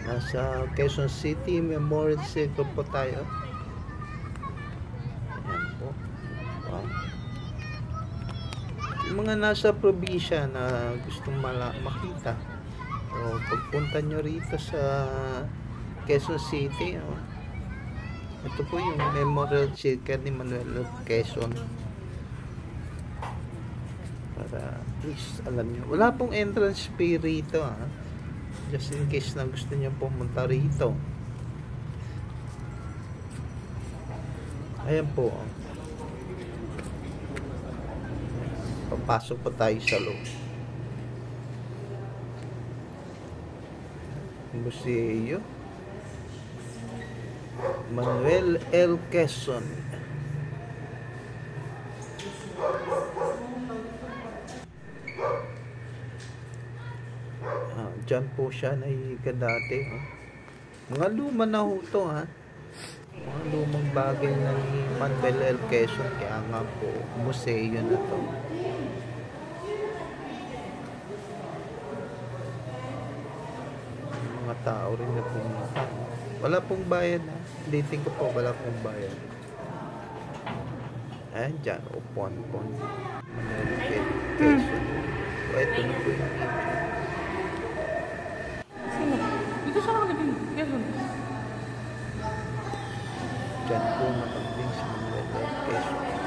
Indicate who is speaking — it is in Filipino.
Speaker 1: Nasa Quezon City Memorial Circle po tayo. Ayan po. Wow. Yung mga nasa probinsya na gustong makita, o pagpunta nyo rito sa Quezon City, ito po yung Memorial Circle ni Manuel Quezon. Para please alam nyo, wala pong entrance fee rito, just in case na gusto nyo pumunta rito. Ayan po, papasok pa tayo sa loob. Museo Manuel L. Quezon. Dyan po siya nahihiga dati. Mga luma na ho ito, mga lumang bagay na ni Manuel L. Quezon, kaya nga po museo na to. Mga tao rin na pumunta. Wala pong bayad, ulitin ko po, wala pong bayad. Ayan dyan, upuan po Manuel L. Quezon. Ito na po yung intro.
Speaker 2: Dito siya nakalagay. Quezon.
Speaker 1: Dyan po nakabing si Manuel L. Quezon.